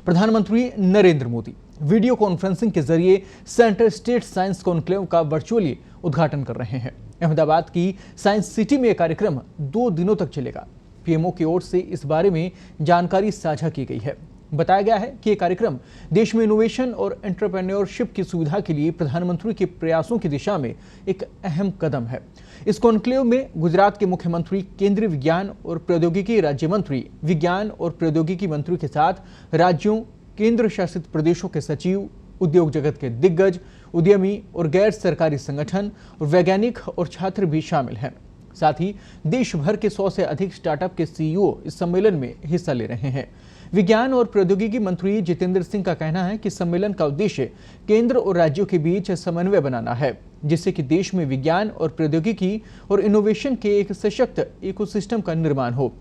प्रधानमंत्री Narendra Modi video conferencing के जरिए सेंटर स्टेट साइंस कॉन्क्लेव का वर्चुअली उद्घाटन कर रहे हैं। अहमदाबाद की साइंस सिटी में यह कार्यक्रम 2 दिनों तक चलेगा। पीएमओ की ओर से इस बारे में जानकारी साझा की गई है। बताया गया है कि यह कार्यक्रम देश में इनोवेशन और एंटरप्रेन्योरशिप की सुविधा के लिए प्रधानमंत्री के प्रयासों की दिशा में एक अहम कदम है। इस कॉन्क्लेव में गुजरात के मुख्यमंत्री, केंद्रीय विज्ञान और प्रौद्योगिकी राज्य मंत्री, विज्ञान और प्रौद्योगिकी मंत्री के साथ राज्यों, केंद्र शासित प्रदेशों के सचिव, उद्योग जगत के दिग्गज, उद्यमी और गैर सरकारी संगठन और वैज्ञानिक और छात्र भी शामिल हैं। साथ ही देश भर के 100 से अधिक स्टार्टअप के सीईओ इस सम्मेलन में हिस्सा ले रहे हैं। विज्ञान और प्रौद्योगिकी मंत्री जितेंद्र सिंह का कहना है कि सम्मेलन का उद्देश्य केंद्र और राज्यों के बीच समन्वय बनाना है, जिससे कि देश में विज्ञान और प्रौद्योगिकी और इनोवेशन के एक सशक्त इकोसिस्टम का निर्माण हो।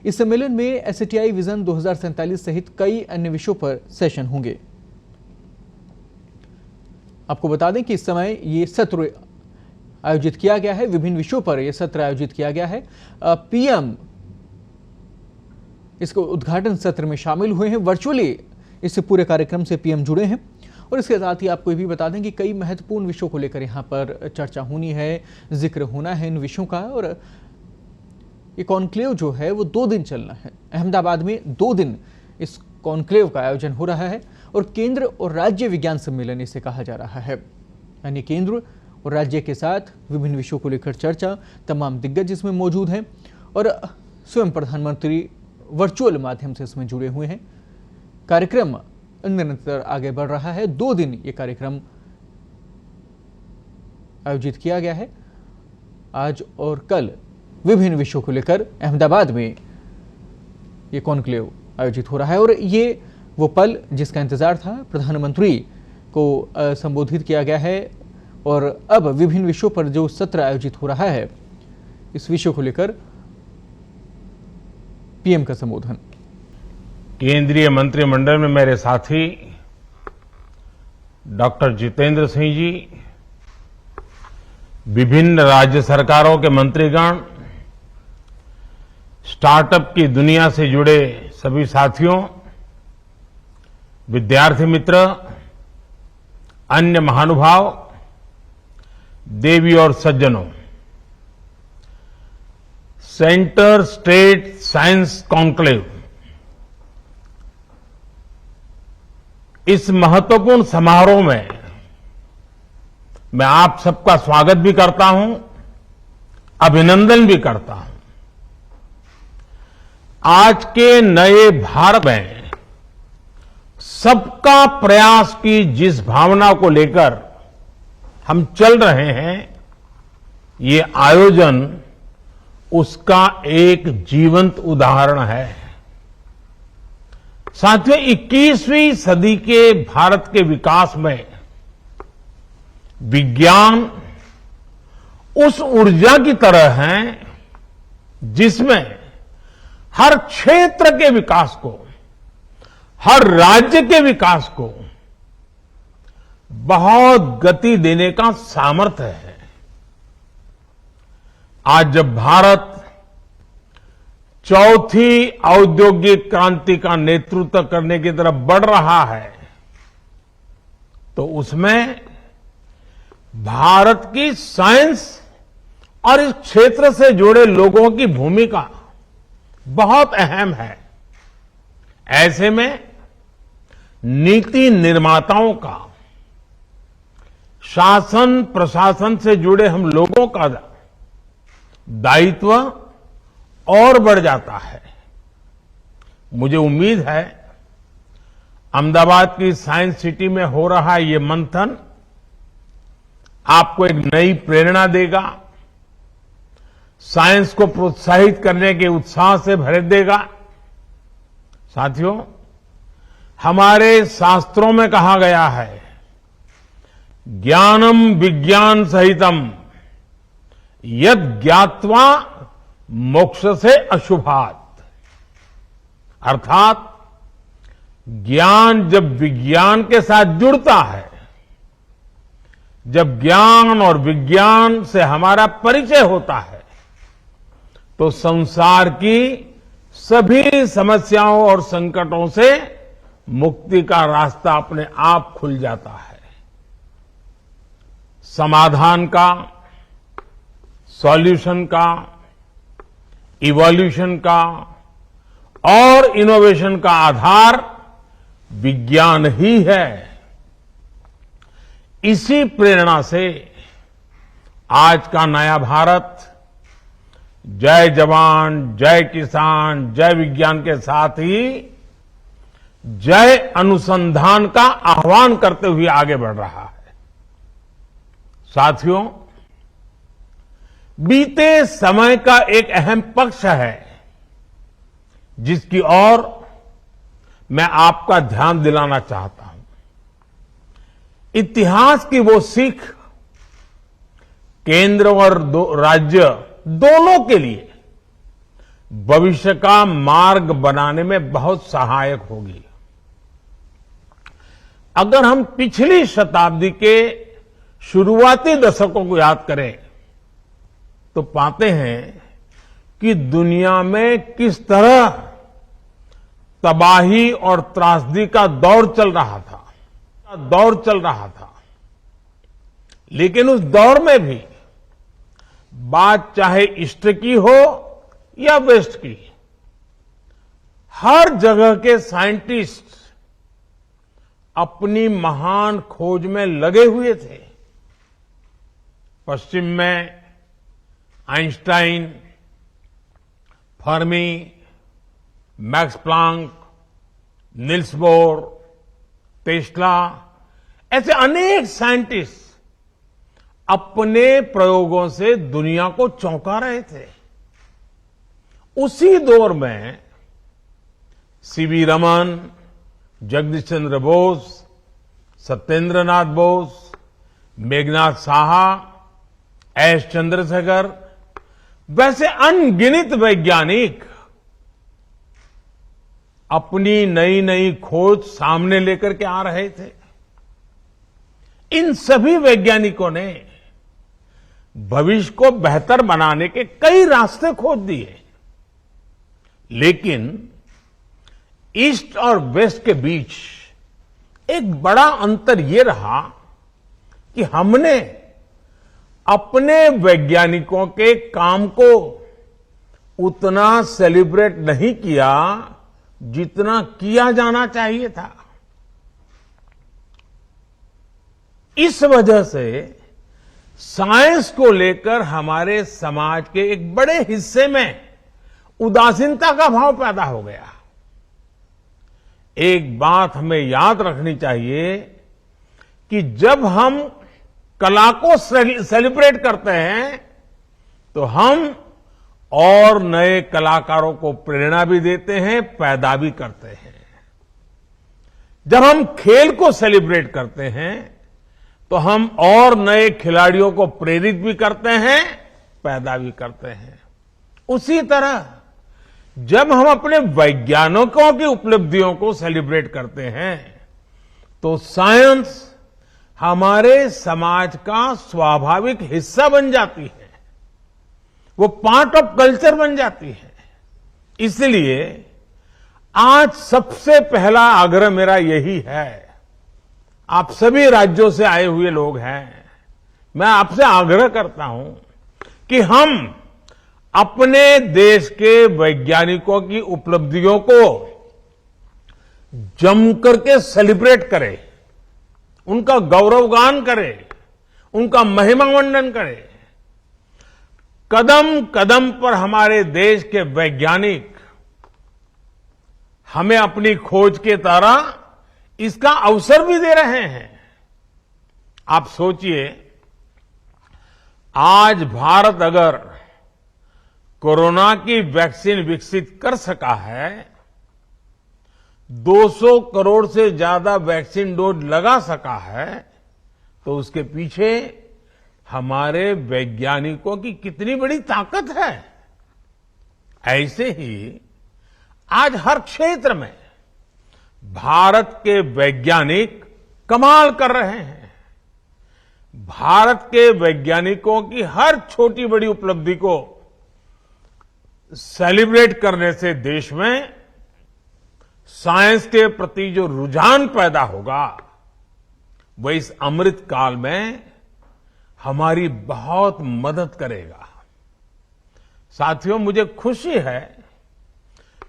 इस सम्मेलन में एसटीआई विजन 2047 सहित कई अन्य विषयों पर सेशन होंगे। आपको बता दें कि इस समय ये सत्र आयोजित किया गया है, विभिन्न विषयों पर यह सत्र आयोजित किया गया है। पीएम इसको उद्घाटन सत्र में शामिल हुए हैं। वर्चुअली इस पूरे कार्यक्रम से पीएम जुड़े हैं। और इसके साथ ही आपको ये भी बता दें कि कई महत्वपूर्ण विषयों को लेकर यहाँ पर चर्चा होनी है, जिक्र होना है इन विषयों का। और ये कॉन्क्लेव जो है वो 2 दिन चलना है। अहमदाबाद में 2 दिन इस कॉन्क्लेव का आयोजन हो रहा है और केंद्र और राज्य विज्ञान सम्मेलन इसे कहा जा रहा है। यानी केंद्र और राज्य के साथ विभिन्न विषयों को लेकर चर्चा, तमाम दिग्गज इसमें मौजूद हैं और स्वयं प्रधानमंत्री वर्चुअल माध्यम से इसमें जुड़े हुए हैं। कार्यक्रम निरंतर आगे बढ़ रहा है। 2 दिन ये कार्यक्रम आयोजित किया गया है। आज और कल विभिन्न विषयों को लेकर अहमदाबाद में ये कॉन्क्लेव आयोजित हो रहा है और ये वो पल जिसका इंतजार था। प्रधानमंत्री को संबोधित किया गया है और अब विभिन्न विषयों पर जो सत्र आयोजित हो रहा है, इस विषय को लेकर पीएम का संबोधन। केंद्रीय मंत्रिमंडल में मेरे साथी डॉक्टर जितेंद्र सिंह जी, विभिन्न राज्य सरकारों के मंत्रीगण, स्टार्टअप की दुनिया से जुड़े सभी साथियों, विद्यार्थी मित्र, अन्य महानुभाव, देवी और सज्जनों, सेंटर स्टेट साइंस कॉन्क्लेव इस महत्वपूर्ण समारोह में मैं आप सबका स्वागत भी करता हूं, अभिनंदन भी करता हूं। आज के नए भारत में सबका प्रयास की जिस भावना को लेकर हम चल रहे हैं, ये आयोजन उसका एक जीवंत उदाहरण है। साथियों, 21वीं सदी के भारत के विकास में विज्ञान उस ऊर्जा की तरह है जिसमें हर क्षेत्र के विकास को, हर राज्य के विकास को बहुत गति देने का सामर्थ्य है। आज जब भारत चौथी औद्योगिक क्रांति का नेतृत्व करने की तरफ बढ़ रहा है, तो उसमें भारत की साइंस और इस क्षेत्र से जुड़े लोगों की भूमिका बहुत अहम है। ऐसे में नीति निर्माताओं का, शासन प्रशासन से जुड़े हम लोगों का दायित्व और बढ़ जाता है। मुझे उम्मीद है अहमदाबाद की साइंस सिटी में हो रहा ये मंथन आपको एक नई प्रेरणा देगा, साइंस को प्रोत्साहित करने के उत्साह से भर देगा। साथियों, हमारे शास्त्रों में कहा गया है, ज्ञानम विज्ञान सहितम यद ज्ञात्वा मोक्ष से अशुभात। अर्थात ज्ञान जब विज्ञान के साथ जुड़ता है, जब ज्ञान और विज्ञान से हमारा परिचय होता है, तो संसार की सभी समस्याओं और संकटों से मुक्ति का रास्ता अपने आप खुल जाता है। समाधान का, सॉल्यूशन का, इवोल्यूशन का और इनोवेशन का आधार विज्ञान ही है। इसी प्रेरणा से आज का नया भारत जय जवान, जय किसान, जय विज्ञान के साथ ही जय अनुसंधान का आह्वान करते हुए आगे बढ़ रहा है। साथियों, बीते समय का एक अहम पक्ष है जिसकी ओर मैं आपका ध्यान दिलाना चाहता हूं। इतिहास की वो सीख केंद्र और राज्य दोनों के लिए भविष्य का मार्ग बनाने में बहुत सहायक होगी। अगर हम पिछली शताब्दी के शुरुआती दशकों को याद करें तो पाते हैं कि दुनिया में किस तरह तबाही और त्रासदी का दौर चल रहा था। लेकिन उस दौर में भी बात चाहे ईस्ट की हो या वेस्ट की, हर जगह के साइंटिस्ट अपनी महान खोज में लगे हुए थे। पश्चिम में Einstein, Fermi, max Planck, Nils bore, Tesla, ऐसे अनेक साइंटिस्ट अपने प्रयोगों से दुनिया को चौंका रहे थे। उसी दौर में सीवी रमन, जगदीश चंद्र बोस, सत्येंद्र नाथ बोस, मेघनाथ साहा, एस चंद्रशेखर, वैसे अनगिनत वैज्ञानिक अपनी नई नई खोज सामने लेकर के आ रहे थे। इन सभी वैज्ञानिकों ने भविष्य को बेहतर बनाने के कई रास्ते खोज दिए, लेकिन ईस्ट और वेस्ट के बीच एक बड़ा अंतर यह रहा कि हमने अपने वैज्ञानिकों के काम को उतना सेलिब्रेट नहीं किया जितना किया जाना चाहिए था। इस वजह से साइंस को लेकर हमारे समाज के एक बड़े हिस्से में उदासीनता का भाव पैदा हो गया। एक बात हमें याद रखनी चाहिए कि जब हम कला को सेलिब्रेट करते हैं तो हम और नए कलाकारों को प्रेरणा भी देते हैं, पैदा भी करते हैं। जब हम खेल को सेलिब्रेट करते हैं तो हम और नए खिलाड़ियों को प्रेरित भी करते हैं, पैदा भी करते हैं। उसी तरह जब हम अपने वैज्ञानिकों की उपलब्धियों को सेलिब्रेट करते हैं तो साइंस हमारे समाज का स्वाभाविक हिस्सा बन जाती है, वो पार्ट ऑफ कल्चर बन जाती है। इसलिए आज सबसे पहला आग्रह मेरा यही है, आप सभी राज्यों से आए हुए लोग हैं, मैं आपसे आग्रह करता हूं कि हम अपने देश के वैज्ञानिकों की उपलब्धियों को जम करके सेलिब्रेट करें, उनका गौरवगान करें, उनका महिमा मंडन करें। कदम कदम पर हमारे देश के वैज्ञानिक हमें अपनी खोज के तरह इसका अवसर भी दे रहे हैं। आप सोचिए, आज भारत अगर कोरोना की वैक्सीन विकसित कर सका है, 200 करोड़ से ज्यादा वैक्सीन डोज लगा सका है, तो उसके पीछे हमारे वैज्ञानिकों की कितनी बड़ी ताकत है। ऐसे ही आज हर क्षेत्र में भारत के वैज्ञानिक कमाल कर रहे हैं। भारत के वैज्ञानिकों की हर छोटी बड़ी उपलब्धि को सेलिब्रेट करने से देश में साइंस के प्रति जो रुझान पैदा होगा वह इस अमृत काल में हमारी बहुत मदद करेगा। साथियों, मुझे खुशी है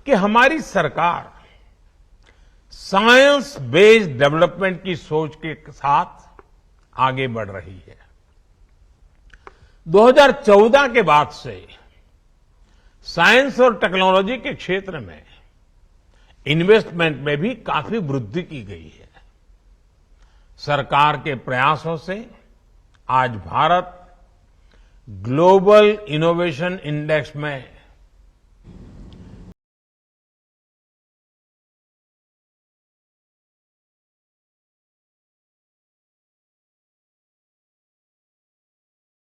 कि हमारी सरकार साइंस बेस्ड डेवलपमेंट की सोच के साथ आगे बढ़ रही है। 2014 के बाद से साइंस और टेक्नोलॉजी के क्षेत्र में इन्वेस्टमेंट में भी काफी वृद्धि की गई है। सरकार के प्रयासों से आज भारत ग्लोबल इनोवेशन इंडेक्स में